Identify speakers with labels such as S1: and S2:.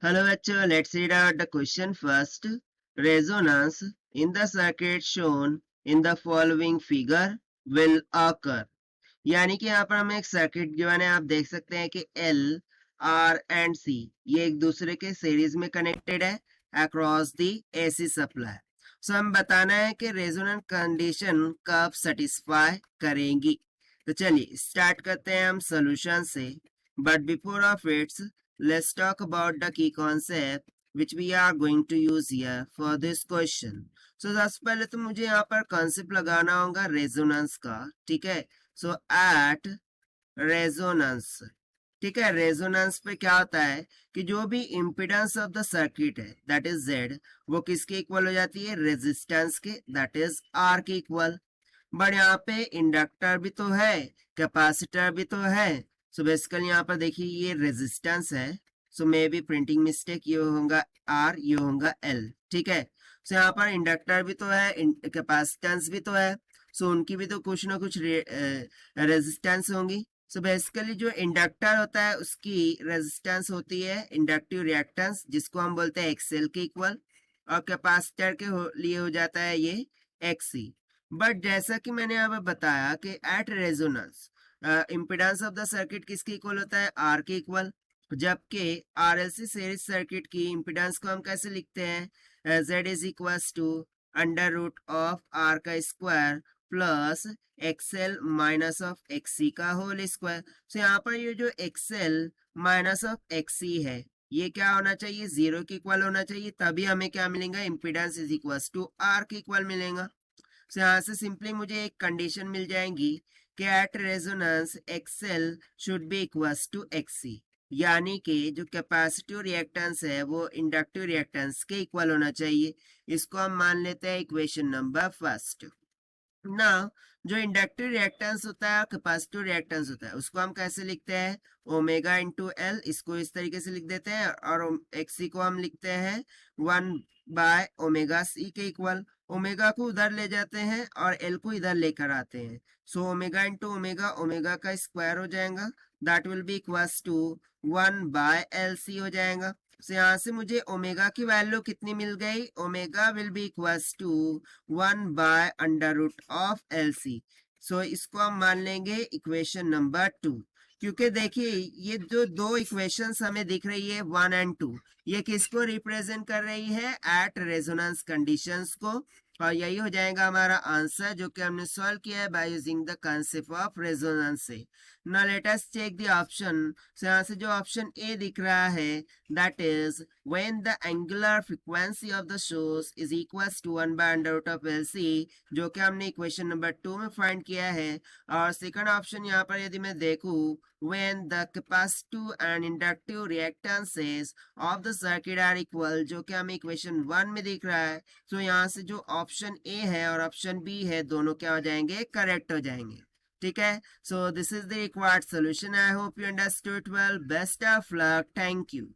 S1: Hello bachcho, let's read out the question first. Resonance in the circuit shown in the following figure will occur. यानी कि यहाँ पर हमें एक circuit given है, आप देख सकते हैं कि L, R एंड C ये एक दूसरे के सीरीज में कनेक्टेड है अक्रॉस दी AC सप्लाई। सो हम बताना है कि रेजोनेंट कंडीशन कब सेटिस्फाई करेंगी। तो चलिए स्टार्ट करते हैं हम सॉल्यूशन से, but before of its let's talk about the key concept which we are going to use here for this question. So सबसे पहले तो मुझे यहाँ पर कॉन्सेप्ट लगाना होगा रेजोनेंस का, ठीक है। सो एट रेजोनेंस, ठीक है, रेजोनेंस पे क्या होता है कि जो भी इम्पिडेंस ऑफ द सर्किट है दैट इज जेड, वो किसके इक्वल हो जाती है, रेजिस्टेंस के, दैट इज आर के इक्वल। बट यहाँ पे इंडक्टर भी तो है, कैपेसिटर भी तो है। सो बेसिकली यहाँ पर देखिए ये रेजिस्टेंस है, सो मे बी प्रिंटिंग मिस्टेक, ये होगा आर, ये होगा एल, ठीक है। सो यहाँ पर इंडक्टर भी तो है, कैपेसिटेंस भी तो है, सो उनकी भी तो कुछ ना कुछ रेजिस्टेंस होंगी। सो बेसिकली जो इंडक्टर होता है उसकी रेजिस्टेंस होती है इंडक्टिव रिएक्टेंस, जिसको हम बोलते हैं एक्सएल के इक्वल, और कैपेसिटर के लिए हो जाता है ये एक्सी। बट जैसा कि मैंने यहाँ पर बताया कि at resonance impedance of the circuit किसके इक्वल होता है, आर के इक्वल, जबकि आरएलसी सीरीज सर्किट की इम्पिडेंस को हम कैसे लिखते हैं, Z is equal to under root of R का square plus XL minus of XC का होल स्क्वायर। तो यहाँ पर ये जो एक्सएल माइनस ऑफ एक्सी है ये क्या होना चाहिए, जीरो के इक्वल होना चाहिए, तभी हमें क्या मिलेगा, impedance is equal to R के इक्वल मिलेगा। तो यहाँ से सिंपली मुझे एक कंडीशन मिल जाएंगी कि at resonance XL should be equal to XC, यानी कि जो कैपेसिटिव रिएक्टेंस है वो इंडक्टिव रिएक्टेंस के इक्वल होना चाहिए। इसको हम मान लेते हैं इक्वेशन नंबर फर्स्ट। ना जो इंडक्टिव रिएक्टेंस होता है, कैपेसिटिव रिएक्टेंस होता है, उसको हम कैसे लिखते हैं, ओमेगा इंटू एल, इसको इस तरीके से लिख देते हैं, और एक्सी को हम लिखते हैं 1/ओमेगा सी के इक्वल। ओमेगा को उधर ले जाते हैं और एल को इधर लेकर आते हैं, so omega into omega, omega का स्क्वायर हो जाएगा, that will be equals to 1/LC हो जाएगा। तो यहाँ से मुझे ओमेगा की वैल्यू कितनी मिल गई, omega will be equals to 1/√LC। So इसको हम मान लेंगे इक्वेशन नंबर 2, क्योंकि देखिए ये जो दो इक्वेशंस हमें दिख रही है 1 एंड 2, ये किसको रिप्रेजेंट कर रही है, एट रेजोनेंस कंडीशंस को, और यही हो जाएगा हमारा आंसर जो कि हमने सॉल्व किया है by using the concept of resonance से। Now let us check the option. So यहाँ से जो ऑप्शन ए दिख रहा है that is when the angular frequency of the source is equals to 1/√LC, जो कि हमने इक्वेशन नंबर 2 में फाइंड किया है। और सेकंड ऑप्शन यहाँ पर यदि मैं देखूं, when the capacitive and inductive reactances of the circuit are equal, जो कि हमें इक्वेशन 1 में दिख रहा है। तो यहाँ से जो ऑप्शन ए है और ऑप्शन बी है दोनों क्या हो जाएंगे, करेक्ट हो जाएंगे, ठीक है। So this is the required solution. I hope you understood well. Best of luck, thank you.